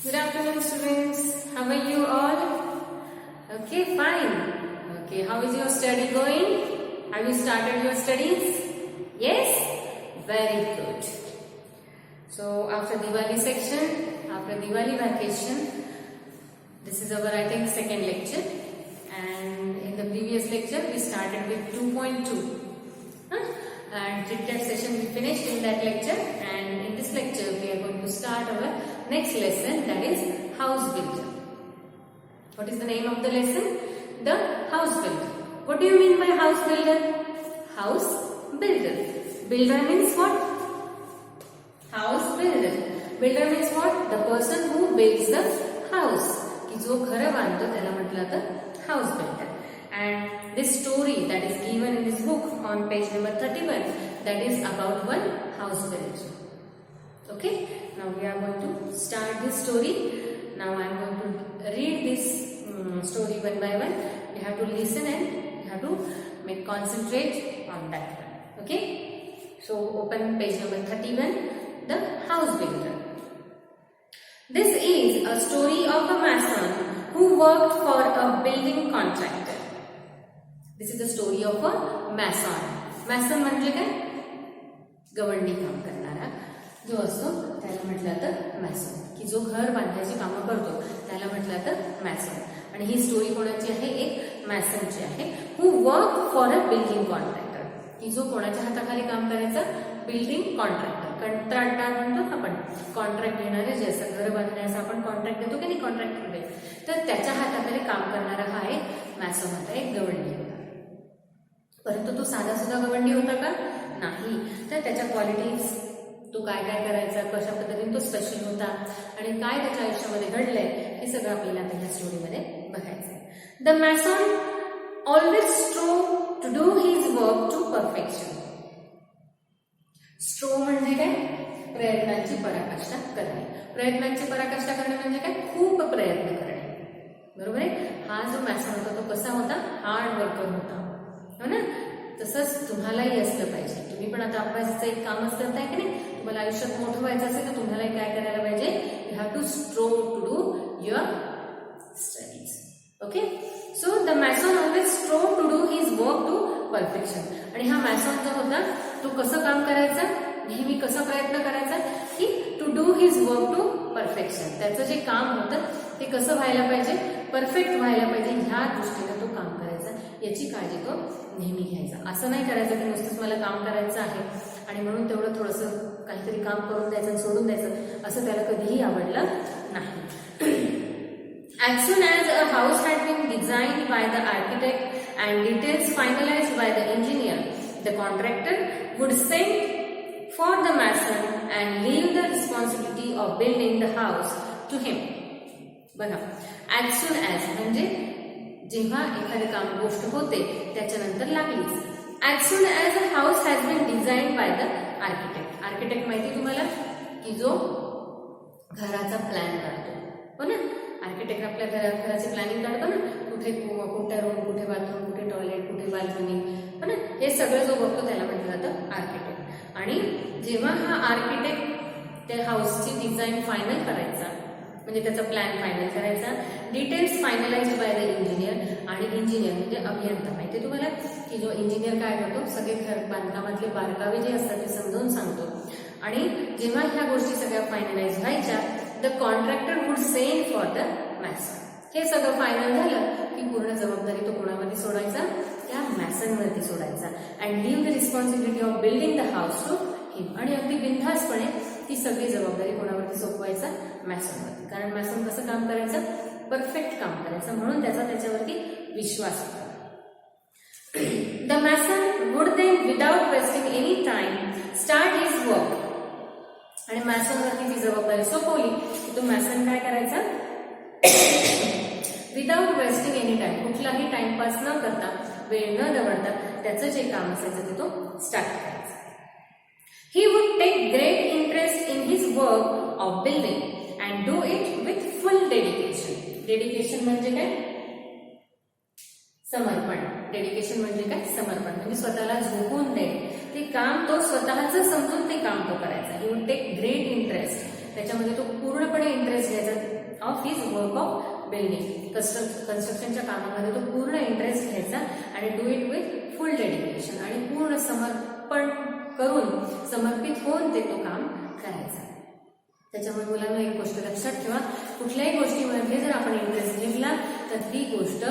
Good afternoon, students. How are you all? Okay, fine. Okay, how is your study going? Have you started your studies? Yes? Very good. So, after Diwali section, after Diwali vacation, this is our, I think, second lecture. And in the previous lecture, we started with 2.2. And TRICTAT session we finished in that lecture. And in this lecture, we are going to start our next lesson, that is house builder. What is the name of the lesson? The house builder. What do you mean by house builder? House builder. Builder means what? House builder. Builder means what? The person who builds the house. की जो घर बांधतो त्याला म्हटलं तर house builder. And this story that is given in this book on page number 31, that is about one house builder. Okay, now we are going to start this story. Now I am going to read this story one by one. You have to listen and you have to concentrate on that one. Okay, so open page number 31, the house builder. This is a story of a mason who worked for a building contractor. This is the story of a mason. Mason म्हणजे काय? गवंडी काम करणारा जो असतो त्याला म्हटलं तर मॅसन. की जो घर बांधायची कामं करतो त्याला म्हटलं तर मॅसन. आणि ही स्टोरी कोणाची आहे? एक मॅसनची आहे. Who work for a building contractor. की जो कोणाच्या हाताखाली काम करायचं? Building contractor. कंत्राटदार म्हणतो आपण. कॉन्ट्रॅक्ट घेणारे जे असं घर बांधण्याचा आपण कॉन्ट्रॅक्ट देतो की नाही कॉन्ट्रॅक्टरकडे, तर त्याच्या हाताखाली काम करणारा हा एक मॅसन होता, एक गवंडी होता. परंतु तो साधा सुद्धा गवंडी होता का? नाही. तर त्याच्या क्वालिटीज, तो काय काय करायचा, कशा पद्धतीने तो स्पेशल होता आणि काय त्याच्या आयुष्यामध्ये घडलंय हे सगळं आपल्याला आता ह्या स्टोरीमध्ये बघायचं आहे. The mason always strove to do his work to perfection. Strove म्हणजे काय? प्रयत्नांची पराकाष्ठा करणे. प्रयत्नांची पराकाष्ठा करणे म्हणजे काय? खूप प्रयत्न करणे. बरोबर आहे. हा जो मॅसन होता तो कसा होता? हार्ड वर्कर होता, हो ना. तसंच तुम्हालाही असलं पाहिजे. तुम्ही पण आता अभ्यासाचं एक कामच करताय की नाही. तुम्हाला आयुष्यात मोठं व्हायचं असेल तर तुम्हालाही काय करायला पाहिजे? You have to strove to do your studies. Okay, so the mason always strove to do his work to perfection. आणि हा मॅसन जो होता तो कसं काम करायचा? नेहमी कसा प्रयत्न करायचा? की to do his work to perfection. त्याचं जे काम होतं ते कसं व्हायला पाहिजे? परफेक्ट व्हायला पाहिजे. ह्या दृष्टीने तो काम करायचा, याची काळजी तो नेहमी घ्यायचा. असं नाही करायचं की नुसतंच मला काम करायचं आहे आणि म्हणून तेवढं थोडंसं काहीतरी काम करून द्यायचं आणि सोडून द्यायचं, असं त्याला कधीही आवडलं नाही. As soon as a house had been designed by the architect and details finalized by the engineer, the contractor would send for the mason and leave the responsibility of building the house to him. बघा, as soon as म्हणजे जेव्हा एखादी काम गोष्ट होते त्याच्यानंतर लागलीच. As soon as a house has been designed by the architect. Architect माहिती तुम्हाला? की जो घराचा प्लॅन काढतो, हो ना. आर्किटेक्ट आपल्या घराचे प्लॅनिंग काढतो ना. कुठे कोणत्या रूम, कुठे बाथरूम, कुठे टॉयलेट, कुठे बाल्कनी, हो ना. हे सगळं जो बघतो त्याला म्हटलं जातं आर्किटेक्ट. आणि जेव्हा हा आर्किटेक्ट त्या हाऊसची डिझाईन फायनल करायचा, म्हणजे त्याचा प्लॅन फायनल करायचा, डिटेल्स फायनलाइज्ड बाय द इंजिनियर. आणि इंजिनियर म्हणजे अभियंता. माहिती तुम्हाला की जो इंजिनियर काय करतो? सगळे घर बांधकामातले बारकावे जे असतात ते समजावून सांगतो. आणि जेव्हा ह्या गोष्टी सगळ्या फायनलाइज व्हायच्या, the contractor would send for the mason. हे सगळं फायनल झालं की पूर्ण जबाबदारी तो कोणामध्ये सोडायचा? त्या मॅसनवरती सोडायचा. And leave the responsibility of building the house to him. आणि अगदी बिनधास्तपणे ती सगळी जबाबदारी कोणावरती सोपवायचा? मॅसनवरती. कारण मॅसन कसं काम करायचं? परफेक्ट काम करायचं, म्हणून त्याच्यावरती विश्वास होता. The mason would then without wasting any time start his work. आणि मॅसनवरती ती जबाबदारी सोपवली की तो मॅसन काय करायचा? विदाउट वेस्टिंग एनी टाइम, कुठलाही टाइमपास न करता, वेळ न दवडता त्याचं जे काम असायचं ते तो स्टार्ट करायचा. He would take great interest in his work of building and do it with full dedication. Dedication म्हणजे काय? समर्पण. डेडिकेशन म्हणजे काय? समर्पण. म्हणजे स्वतःला झोकून देणे. ते काम तो स्वतःच समजून ते काम तो करायचा. He would take great interest त्याच्यामध्ये तो पूर्णपणे इंटरेस्ट घ्यायचा of his work of building. कन्स्ट्रक्शनच्या कामामध्ये तो पूर्ण इंटरेस्ट घ्यायचा आणि do it with full dedication, आणि पूर्ण समर्पण करून समर्पित होऊन ते तो काम करायचा. त्याच्यामुळे मुलांना एक गोष्ट लक्षात ठेवा, कुठल्याही गोष्टीमध्ये जर आपण इंटरेस्ट घेतला तर ती गोष्ट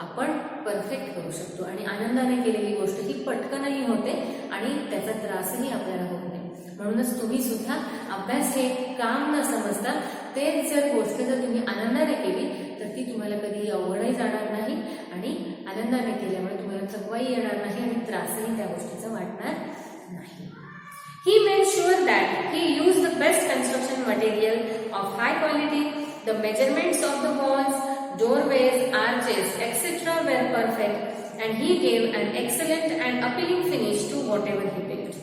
आपण परफेक्ट करू शकतो, आणि आनंदाने केलेली गोष्ट ही पटकनही होते आणि त्याचा त्रासही आपल्याला होत नाही. म्हणूनच तुम्ही सुद्धा अभ्यास हे काम न समजता तेच जर गोष्ट जर तुम्ही आनंदाने केली तर ती तुम्हाला कधी अवघडही जाणार नाही, आणि आनंदाने केल्यामुळे तुम्हाला थकवाही येणार नाही आणि त्रासही त्या गोष्टीचा वाटणार नाही. He made sure that he used the best construction material of high quality. The measurements of the walls, doorways, arches, etc. were perfect, and he gave an excellent and appealing finish to whatever he built.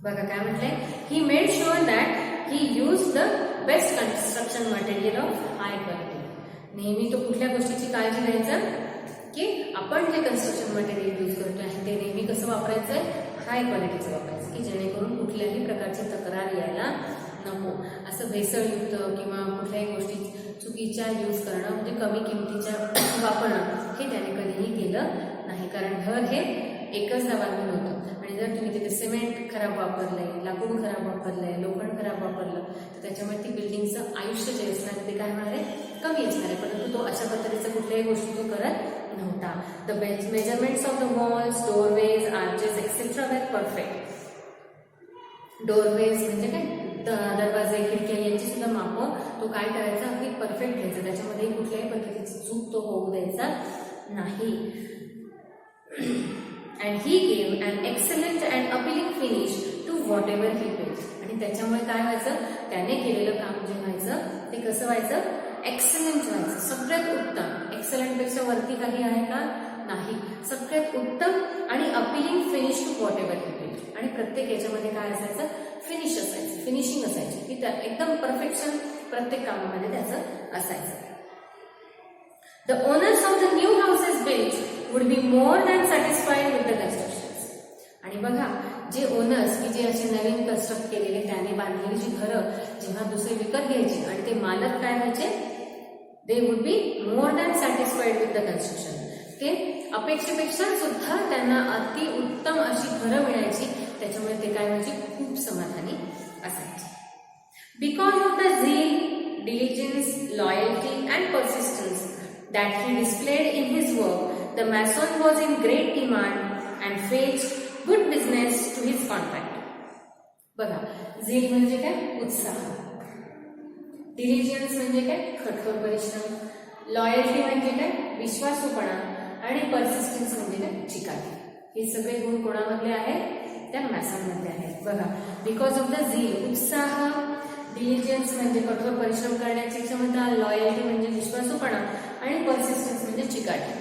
बघा काय म्हटलंय, he made sure that he used the best construction material of high quality. नेहमी तो कुठल्या गोष्टीची काळजी घ्यायचं की आपण जे कन्स्ट्रक्शन मटेरियल यूज करतो आहे ते नेहमी कसं वापरायचं आहे, हाय क्वालिटीचं वापरायचं, की जेणेकरून कुठल्याही प्रकारची तक्रार यायला नको. असं भेसळयुक्त किंवा कुठल्याही गोष्टी चुकीच्या यूज करणं म्हणजे कमी किमतीच्या वापरणं हे त्याने कधीही केलं नाही. कारण घर हे एकचदा बांधून होतं, आणि जर तुम्ही तिथे सिमेंट खराब वापरलंय, लाकूड खराब वापरलंय, लोखंड खराब वापरलं तर त्याच्यामुळे ती बिल्डिंगचं आयुष्य जे असणार ते काय होणार आहे, कमी असणार आहे. परंतु तो अशा पद्धतीचं कुठल्याही गोष्टी तो करत नव्हता. The measurements of the walls, doorways, arches etcetera were perfect. Doorways म्हणजे काय, दरवाजे, खिडक्या यांची सुद्धा मापं तो काय करायचा, अगदी परफेक्ट घ्यायचा, त्याच्यामध्ये कुठल्याही पद्धतीची चूक तो होऊ द्यायचा नाही. And he gave an excellent and appealing finish to whatever he built. आणि त्याच्यामुळे काय व्हायचं, त्याने केलेलं काम जे व्हायचं ते कसं व्हायचं, एक्सलंट व्हायचं, सगळ्यात उत्तम. एक्सलंट पेक्षा वरती काही आहे का, नाही. सगळ्यात उत्तम आणि appealing finish to whatever he built. आणि प्रत्येक याच्यामध्ये काय असायचं, फिनिश असायचं, फिनिशिंग असायची, की त्या एकदम परफेक्शन प्रत्येक कामामध्ये त्याचं असायचं. The owners of the new houses built would be more than satisfied with the constructions. आणि बघा, जे ओनर्स की जे असे नवीन कन्स्ट्रक्ट केलेले त्याने बांधलेली जी घरं जेव्हा दुसरे विकत घ्यायचे आणि ते मालक काय व्हायचे, they would be more than satisfied with the construction. ते अपेक्षेपेक्षा सुद्धा त्यांना अति उत्तम अशी घरं मिळायची, त्याच्यामुळे ते काय व्हायचे, खूप समाधानी असायचे. बिकॉज ऑफ द झील, diligence, loyalty and persistence that he displayed in his work, the mason was in great demand and fetched good business to his contractor. बघा, झील म्हणजे काय, उत्साह. डिलिजन्स म्हणजे काय, कठोर परिश्रम. लॉयल्टी म्हणजे काय, विश्वासूपणा. आणि पर्सिस्टन्स म्हणजे काय, चिकाटी. हे सगळे गुण कोणामधले आहेत, त्या मॅसनमधले आहेत. बघा, बिकॉज ऑफ द झील, उत्साह. डिलिजन्स म्हणजे कठोर परिश्रम करण्याची क्षमता. लॉयल्टी म्हणजे विश्वासूपणा. आणि पर्सिस्टन्स म्हणजे चिकाटी.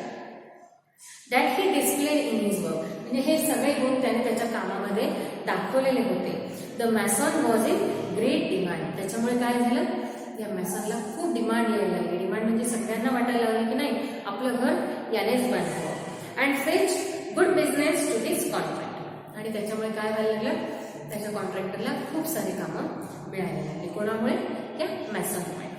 That he display in his work, म्हणजे हे सगळे गुण त्याने त्याच्या कामामध्ये दाखवलेले होते. The mason was in great demand. त्याच्यामुळे काय झालं, या मॅसनला खूप डिमांड यायला लागली. डिमांड म्हणजे सगळ्यांना वाटायला लागलं की नाही, आपलं घर यानेच बांधावं. And fetch good business to his contractor. आणि त्याच्यामुळे काय व्हायला लागलं, त्याच्या कॉन्ट्रॅक्टरला खूप सारी कामं मिळायला लागली. कोणामुळे, या मॅसनमुळे.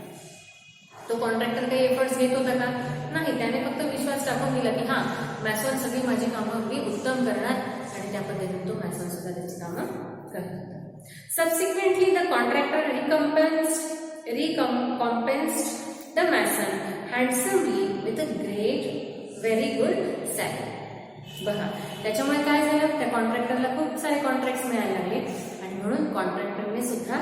तो कॉन्ट्रॅक्टर काही एफर्ट्स घेत होता का, नाही. त्याने फक्त विश्वास टाकून दिला की हां, मॅसन सगळी माझी कामं अगदी उत्तम करणार, आणि त्या पद्धतीने तो मॅसन सुद्धा त्याची कामं करत होता. Subsequently the contractor recompensed the mason handsomely with a very good salary. बघा, त्याच्यामुळे काय झालं, त्या कॉन्ट्रॅक्टरला खूप सारे कॉन्ट्रॅक्ट्स मिळायला लागले, आणि म्हणून कॉन्ट्रॅक्टरने सुद्धा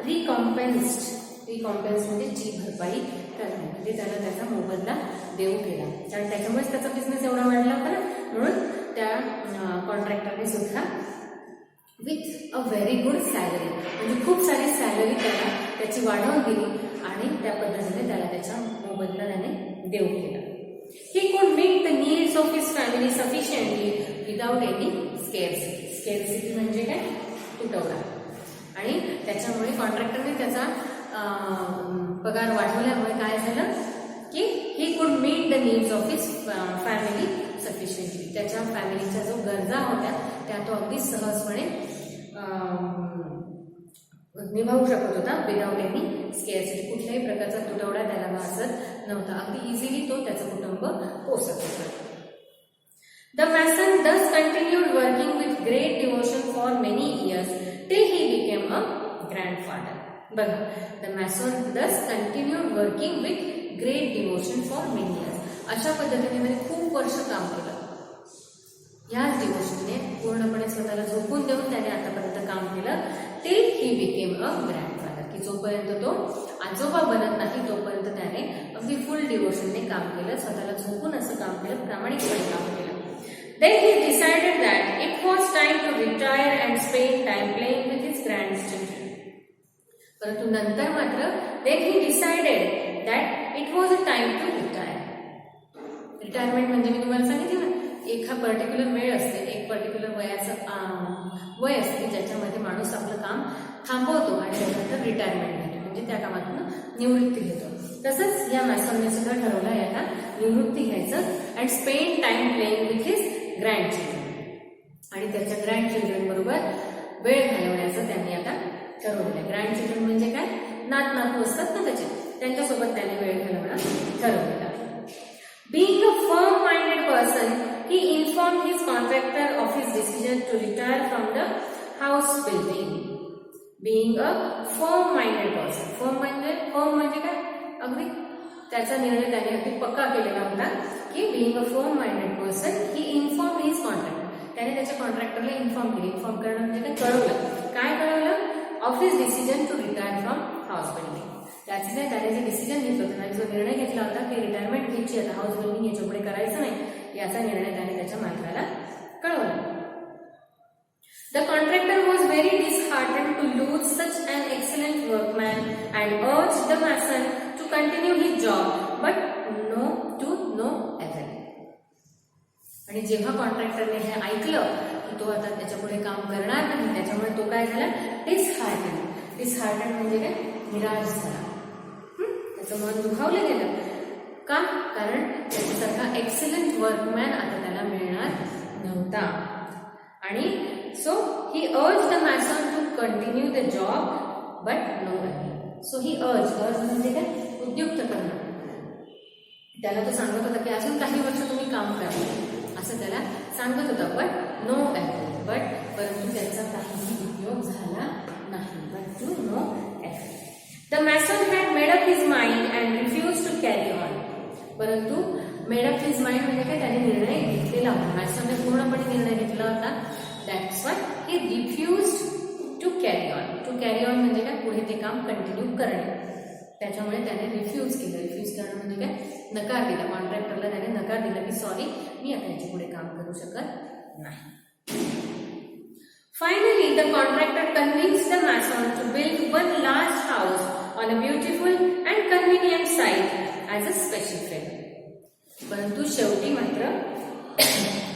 रिकॉम्पेन्स म्हणजे जी भरपाई करणे, म्हणजे त्याला त्याचा मोबदला देऊ केला. कारण त्याच्यामुळेच त्याचा बिझनेस एवढा वाढला होता ना, म्हणून त्या कॉन्ट्रॅक्टरने सुद्धा with a very good salary, म्हणजे खूप सारी सॅलरी त्याला त्याची वाढवून दिली, आणि त्या पद्धतीने त्याला त्याचा मोबदला त्याने देऊ केला. He could meet the needs of his family sufficiently without any scarcity. Scarcity म्हणजे काय, तुटवडा. आणि त्याच्यामुळे कॉन्ट्रॅक्टरने त्याचा पगार वाढवल्यामुळे काय झालं की he could meet the needs of his family sufficiently. त्याच्या फॅमिलीच्या जो गरजा होत्या त्या तो अगदी सहजपणे निभावू शकत होता विदाउट एनी स्केअरसिटी. कुठल्याही प्रकारचा तुटवडा त्याला भासत नव्हता. अगदी इझिली तो त्याचं कुटुंब पोसत होता. The mason thus continued working with great devotion for many years till he became a grandfather. बघा, the mason thus continued working with great devotion for many years. अशा पद्धतीने त्याने खूप वर्ष काम केलं. याच डिवोशनने पूर्णपणे स्वतःला झोकून देऊन त्याने आतापर्यंत काम केलं. Till he became a grandfather, की जोपर्यंत तो आजोबा बनत नाही तोपर्यंत त्याने अगदी फुल डिवोशनने काम केलं, स्वतःला झोकून असं काम केलं, प्रामाणिकपणे काम केलं. Then he decided that it was time to retire and spend time playing with his grandchildren. परंतु नंतर मात्र then he decided that it was a time to retire. Retirement म्हणजे मी तुम्हाला सांगितलं ना, एका पर्टिक्युलर वेळ असते, एक पर्टिक्युलर वयाचं वय असते ज्याच्यामध्ये माणूस आपलं काम थांबवतो आणि त्यानंतर रिटायरमेंट घेतो, म्हणजे त्या कामातून निवृत्ती घेतो. तसंच या मॅसॉनने सुद्धा ठरवलं याला निवृत्ती घ्यायचं and spend time playing with his grandchildren, आणि त्याच्या ग्रँडचिल्ड्रन बरोबर वेळ घालवण्याचं त्यांनी आता ठरवलं. ग्रँडचिल्ड्रन म्हणजे काय, नात नातू असतात ना त्याचे, त्यांच्यासोबत त्याने वेळ घालवणं ठरवलेला. Being a firm-minded person, he informed his contractor of his decision to retire from the house building. Being a firm-minded person, firm म्हणजे काय, अगदी त्याचा निर्णय त्याने अगदी पक्का केलेला होता की being a firm-minded person, he informed his contractor. त्याने त्याच्या कॉन्ट्रॅक्टरला इन्फॉर्म केले. इन्फॉर्म करणं म्हणजे काय, कळवलं. काय कळवलं? Of his decision to retire from house building. त्याचे त्याने जे डिसिजन घेतलं होतं, त्याने जो निर्णय घेतला होता की रिटायरमेंट घ्यायची, आता हाऊस बिल्डिंग याच्या पुढे करायचं नाही, याचा निर्णय त्याने त्याच्या मालकाला कळवला. The contractor was very disheartened to lose such an excellent workman and urged the mason to continue his job, but no avail. आणि जेव्हा कॉन्ट्रॅक्टरने हे ऐकलं की तो आता त्याच्या पुढे काम करणार नाही, त्याच्यामुळे तो काय झाला, डिसहार्टन म्हणजे काय, निराश झाला. त्याचं मन दुखावलं गेलं. का? कारण त्याच्यासारखा एक्सलंट वर्कमॅन आता त्याला मिळणार नव्हता. आणि so he urged the mason to continue the job but no avail. So he urged म्हणजे काय, उद्युक्त करणं. त्याला तो सांगत होता की अजून काही वर्ष तुम्ही काम करा, असं त्याला सांगत होता. बट नो अवेल, परंतु त्याचा काहीही उपयोग झाला नाही. But to no avail. The mason had made up his mind and refused to carry on. परंतु made up his mind म्हणजे काय, त्याने निर्णय घेतलेला होता. मॅसनने पूर्णपणे निर्णय घेतला होता. That's why he refused to carry on. To carry on म्हणजे काय, पुढे ते काम कंटिन्यू करणे. त्याच्यामुळे त्याने रिफ्यूज केलं. रिफ्यूज करणं म्हणजे काय, नकार दिला. कॉन्ट्रॅक्टरला त्याने नकार दिला की सॉरी, मी आता याच्या पुढे काम करू शकत नाही. Finally, the contractor convinced the mason to build one large house on a beautiful and convenient site as a special favor. परंतु शेवटी मात्र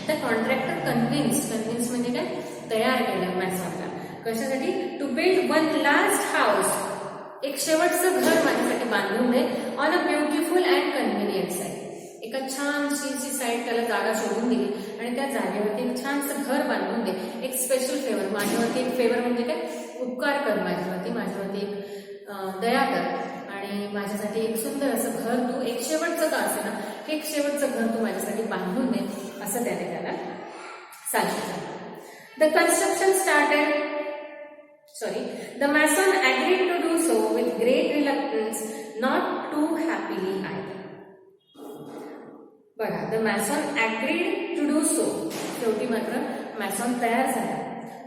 the contractor convinced म्हणजे काय, तयार केलं मॅसॉनला. कशासाठी? To build one last house, एक शेवटचं घर माझ्यासाठी बांधून दे on a beautiful and convenient site. एका छानशी साईट त्याला जागा शोधून दिली आणि त्या जागेवरती एक छानसं घर बांधून दे. एक स्पेशल फेवर, माझ्यावरती एक फेवर म्हणजे काय, उपकार कर माझ्यावरती एक दया कर आणि माझ्यासाठी एक सुंदर असं घर तू, एक शेवटचं का असे ना, एक शेवटचं घर तू माझ्यासाठी बांधून दे, असं त्याला सांगितलं. The construction started. The mason agreed to do so with great reluctance, not too happily either. बघा, the mason agreed to do so. शेवटी मात्र मॅसॉन तयार झाला.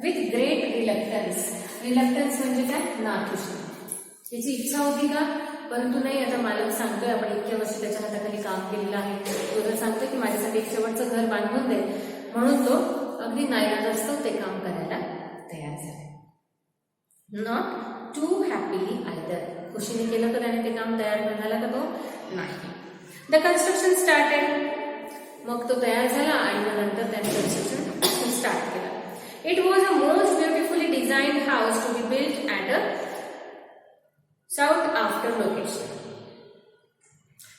With great reluctance. रिलक्टन्स म्हणजे काय, नाखुशी. त्याची इच्छा होती का, परंतु नाही, आता मालक सांगतोय, आपण इतक्या वर्ष त्याच्या हाताखाली काम केलेलं आहे, तो जर सांगतोय की माझ्यासाठी एक शेवटचं घर बांधून दे, म्हणून तो अगदी नाईलाजास्तव ते काम करायला तयार झाला. Not too happily either. खुशीने केलं तर त्याने ते काम तयार झाला का, तो नाही. The construction started. मग तो तयार झाला आणि नंतर त्याने कन्स्ट्रक्शन स्टार्ट केलं. It was a most beautifully designed house to be built at a south after location.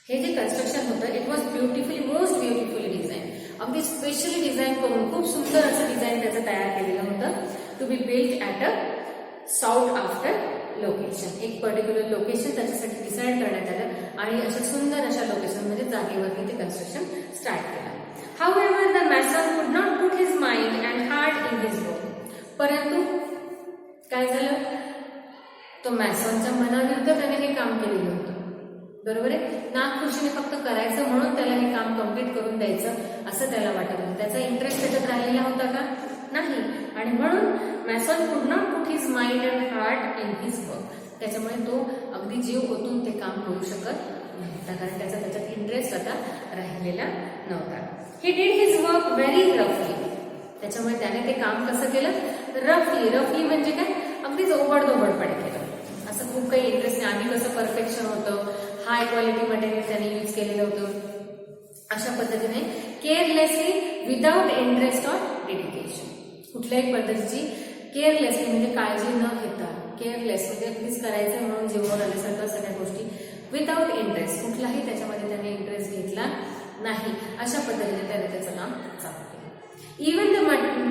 हे जे कन्स्ट्रक्शन होतं, it was most beautifully design. अगदी स्पेशली डिझाईन करून खूप सुंदर असं डिझाईन त्याचं तयार केलेलं होतं. To be built at a sought after location, एक पर्टिक्युलर लोकेशन त्याच्यासाठी डिसाईड करण्यात आलं आणि अशा सुंदर अशा लोकेशन म्हणजे जागेवरती ते कन्स्ट्रक्शन स्टार्ट केलं. However, the mason could not put his mind and heart in his work. परंतु काय झालं, तो मॅसॉनच्या मनाविरुद्ध त्याने हे काम केलेलं होतं. बरोबर आहे, नाखुशीने फक्त करायचं म्हणून त्याला हे काम कम्प्लीट करून द्यायचं असं त्याला वाटत होतं. त्याचा इंटरेस्ट त्याच्यात राहिलेला होता का? नाही. आणि म्हणून मॅसन कुड not put his mind and heart in his work. त्याच्यामुळे तो अगदी जीव ओतून ते काम करू शकत नव्हता, कारण त्याचा त्याच्यात इंटरेस्ट आता राहिलेला नव्हता. He did his work very रफली. त्याच्यामुळे त्याने ते काम कसं केलं? रफली. रफली म्हणजे काय? अगदीच ओबडधोबडपणे केलं. असं खूप काही इंटरेस्ट नाही. आधी कसं परफेक्शन होतं, हाय क्वालिटी मटेरियल त्याने यूज केलेलं होतं, अशा पद्धतीने केअरलेसली विदाउट इंटरेस्ट ऑर डेडिकेशन. कुठल्याही पद्धतीची केअरलेसली म्हणजे काळजी न घेता, केअरलेस म्हणजे अगदीच करायचं म्हणून जीवन आल्यासारखं सगळ्या गोष्टी विदाउट इंटरेस्ट, कुठलाही त्याच्यामध्ये त्याने इंटरेस्ट घेतला नाही, अशा पद्धतीने त्याने त्याचं काम चालू केलं. Even the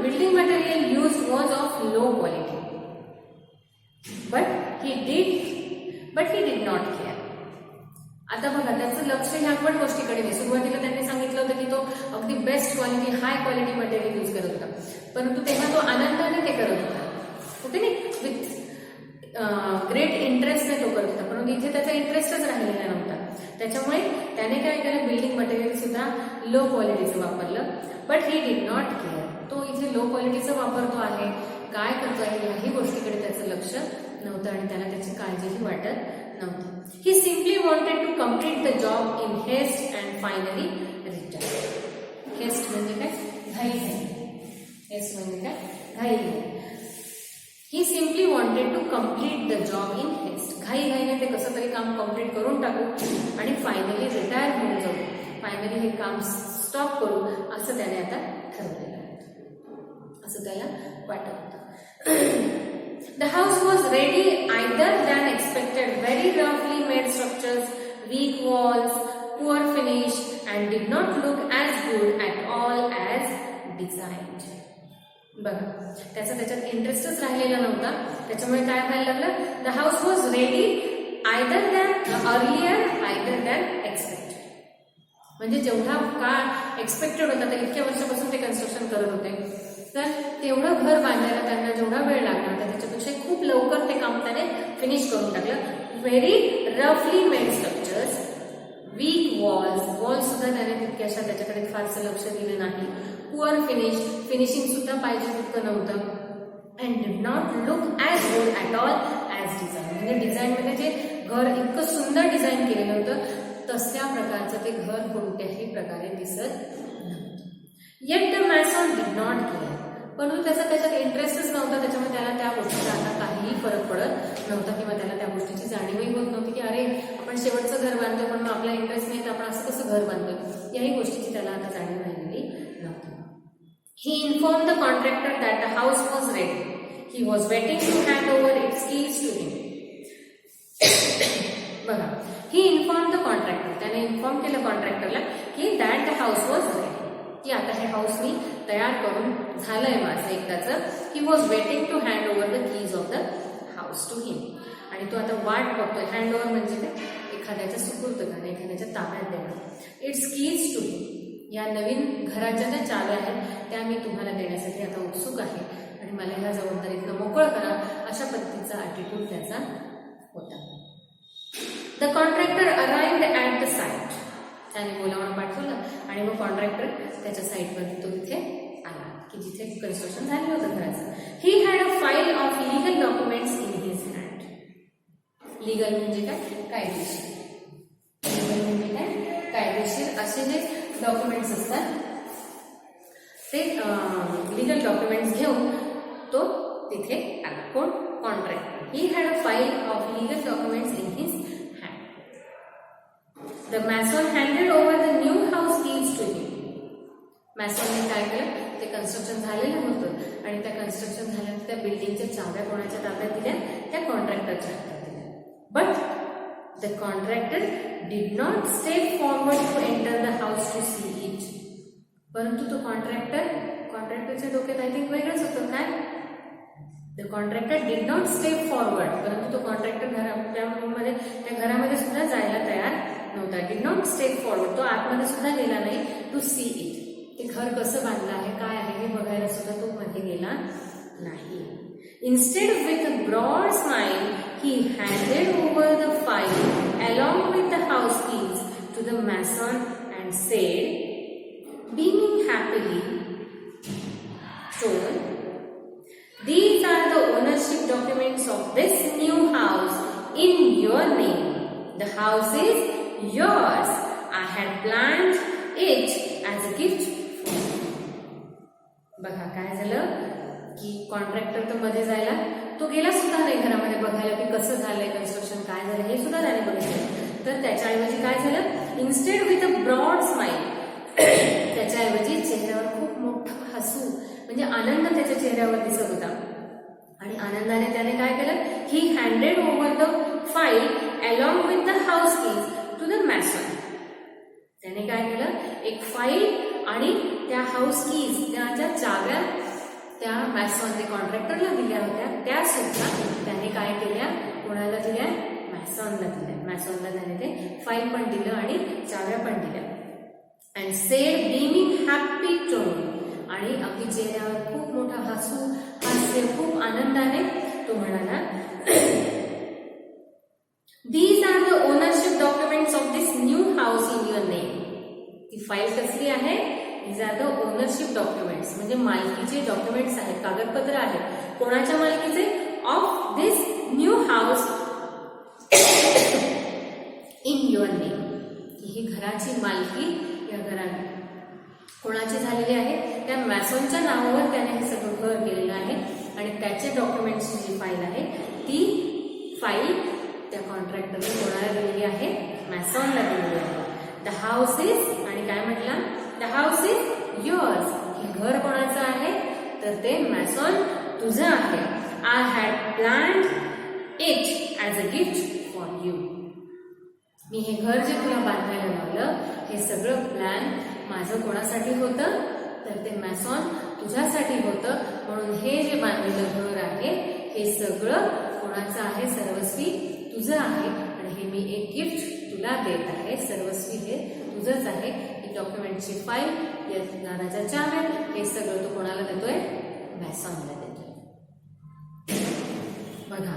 building material use was of low quality but he did not care. आता बघा, त्याचं लक्ष ह्या पण गोष्टीकडे नाही. सुरुवातीला त्यांनी सांगितलं होतं की तो अगदी best quality, high quality material use करत होता, परंतु तेव्हा तो आनंदाने ते करत होता, ओके नाही, विथ ग्रेट इंटरेस्टने तो करत होता. परंतु इथे त्याचा इंटरेस्टच राहिलेला नव्हता. त्याच्यामुळे त्याने काय केलं, बिल्डिंग मटेरियल सुद्धा लो क्वालिटीचं वापरलं. But he did not care. तो इथे लो क्वालिटीचं वापरतो आहे, काय करतो आहे याही गोष्टीकडे त्याचं लक्ष नव्हतं आणि त्याला त्याची काळजीही वाटत नव्हती. He simply wanted to complete the job in haste and finally retire. Haste म्हणजे काय? घाई. haste म्हणजे काय? घाई. He simply wanted to complete the job in haste. घाईने ते कसं तरी काम कम्प्लीट करून टाकू आणि फायनली रिटायर होऊन जाऊ, फायनली हे काम स्टॉप करू, असं त्याने आता ठरवलेलं होतं, असं त्याला वाटत होतं. The house was ready either than expected. Very roughly made structures, weak walls, poor finish, and did not look as good at all as designed. बघा, त्याच्यात इंटरेस्टच राहिलेला नव्हता. त्याच्यामुळे काय व्हायला लागलं, the house was ready either than earlier either than expected. म्हणजे जेवढा काळ एक्सपेक्टेड होता, तर इतक्या वर्षापासून ते कन्स्ट्रक्शन करत होते, तर तेवढं घर बांधायला त्यांना जेवढा वेळ लागला होता त्याच्यापेक्षा खूप लवकर ते काम त्याने फिनिश करून टाकलं. व्हेरी रफली मेड स्ट्रक्चर्स, वीक वॉल्स सुद्धा त्याने तितक्याशा त्याच्याकडे फारसं लक्ष दिलं नाही. पुअर फिनिशिंग सुद्धा पाहिजे तितकं नव्हतं. And did not look as good at all as design. म्हणजे डिझाईनमध्ये जे घर इतकं सुंदर डिझाईन केलेलं होतं, तशा प्रकारचं ते घर कोणत्याही प्रकारे दिसत नव्हतं. Eight the mason did not care. पण त्याच्यात इंटरेस्टच नव्हता. त्याच्यामुळे त्याला त्या गोष्टीचा आता काहीही फरक पडत नव्हता किंवा त्याला त्या गोष्टीची जाणीवही होत नव्हती की अरे, आपण शेवटचं घर बांधतोय पण मग आपला इंटरेस्ट नाही, तर आपण असं कसं घर बांधतोय, याही गोष्टीची त्याला आता जाणीव राहिलेली नव्हती. He inform the contractor that the house was ready. He was waiting to hand over its keys to him. बघा, ही इन्फॉर्म द कॉन्ट्रॅक्टर. त्याने इन्फॉर्म केलं कॉन्ट्रॅक्टरला की that the house was ready, की आता हे हाऊस मी तयार करून झालंय माझं एकदाचं. He was waiting to hand over the keys of the house to him. आणि तो आता वाट बघतोय. हँड ओव्हर म्हणजे काय? एखाद्याच्या सुपूर्द करणं, एखाद्याच्या ताब्यात देणं. इट्स कीज टू हिम. या नवीन घराच्या ज्या चाव्या आहेत त्या मी तुम्हाला देण्यासाठी आता उत्सुक आहे आणि मला ह्या जबाबदारीतनं मोकळं करा, अशा पद्धतीचा ॲटिट्यूड त्याचा होता. The contractor arrived at the site. त्याने बोलावणं पाठवलं आणि मग कॉन्ट्रॅक्टर त्याच्या साईटवरती तो तिथे आला की जिथे कन्स्ट्रक्शन झालेलं होतं घराचं. ही had a file of legal documents in his hand. Legal म्हणजे काय? कायदेशीर. लिगल म्हणजे काय? कायदेशीर असे जे डॉक्युमेंट्स असतात ते लिगल डॉक्युमेंट्स घेऊन तो तिथे आला. कोण? Contractor. He had a file of legal documents in his hand. The mason handed over the new house keys to him. मॅसनने काय केलं, ते कन्स्ट्रक्शन झालेलं होतं आणि त्या कन्स्ट्रक्शन झाल्यानंतर त्या बिल्डिंगच्या चाव्या कोणाच्या ताब्यात दिल्या? त्या कॉन्ट्रॅक्टरच्या हातात दिल्या. But the contractor did not step forward to enter the house to see it. परंतु तो कॉन्ट्रॅक्टरच्या डोक्यात आय थिंक वेगळंच होतं. काय? The contractor did not step forward, परंतु तो कॉन्ट्रॅक्टर त्या घरामध्ये सुद्धा जायला तयार नव्हता. डिड नॉट स्टेप फॉरवर्ड, तो आतमध्ये सुद्धा गेला नाही टू सी इट, ते घर कसं बांधलं आहे, काय आहे हे बघायला सुद्धा तो मध्ये गेला नाही. Instead, with a broad smile, he handed over the file along with the house keys to the mason and said, beaming happily, told, "These are the ownership documents of this new house in your name. The house is yours. I had planned it as a gift for you." बघा काय झालं की contractor तर मध्ये जायला तो गेला सुद्धा नाही घरामध्ये बघायला की कसं झालंय, कन्स्ट्रक्शन काय झालं हे सुद्धा त्याने बघितलं. तर त्याच्याऐवजी काय झालं, instead with a broad smile, त्याच्याऐवजी चेहऱ्यावर खूप मोठं हसू म्हणजे आनंद त्याच्या चेहऱ्यावर दिसत होता. आणि आनंदाने त्याने काय केलं, he handed over the file along with the house keys to the mason. त्याने काय केलं, एक फाईल आणि त्या हाऊस कीज त्याच्या चाव्या त्या मॅसॉनने कॉन्ट्रॅक्टरला दिल्या होत्या, त्या सुद्धा त्याने काय केल्या, कोणाला दिल्या, मॅसॉनला दिल्या. मॅसॉनला त्याने ते फाईल पण दिलं आणि चाव्या पण दिल्या. And sed beaming happy tone, आणि अगदी चेहऱ्यावर खूप मोठा हास्य खूप आनंदाने तो म्हणाला, these are the ownership documents of this new house in your name. ती फाईल कसली आहे, these are the ownership documents म्हणजे मालकीचे डॉक्युमेंट्स आहेत, कागदपत्र आहेत. कोणाच्या मालकीचे, of this new house in your name. ही घराची मालकी या घराने कोणाची झालेली आहे, त्या मॅसॉनच्या नावावर त्याने हे सगळं घर केलेलं आहे. आणि त्याचे डॉक्युमेंट्सची जी फाईल आहे ती फाईल त्या कॉन्ट्रॅक्टरने कोणाला दिलेली आहे, मॅसॉनला दिलेली आहे. द हाऊस इज, आणि काय म्हटला, द हाऊस इज युअर्स. हे घर कोणाचं आहे, तर ते मॅसॉन तुझं आहे. I had planned it as a gift for you. मी हे घर जे तुला बांधायला लावलं हे सगळं प्लॅन माझं कोणासाठी होतं, तर ते मॅसॉन तुझ्यासाठी होतं. म्हणून हे जे बांधलेलं घर आहे हे सगळं कोणाचं आहे, सर्वस्वी तुझं आहे. आणि हे मी एक गिफ्ट तुला देत आहे, सर्वस्वी हे तुझंच आहे. ही डॉक्युमेंटची फाईल, या घराच्या चाव्या, हे सगळं तो कोणाला देतोय, मॅसॉनला देतोय. बघा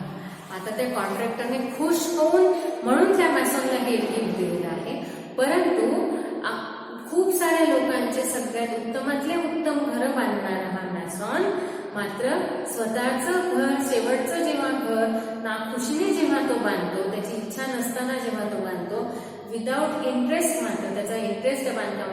आता त्या कॉन्ट्रॅक्टरने खुश होऊन म्हणून त्या मॅसॉनला हे गिफ्ट दिलेलं आहे. परंतु खूप साऱ्या लोकांचे सगळ्यात उत्तमातले उत्तम घर बांधणारा हा मॅसॉन मात्र स्वतःचं घर, शेवटचं जेव्हा घर नाखुशीने जेव्हा तो बांधतो, त्याची इच्छा नसताना जेव्हा तो बांधतो, विदाउट इंटरेस्ट, मात्र त्याचा इंटरेस्ट त्या बांधकामात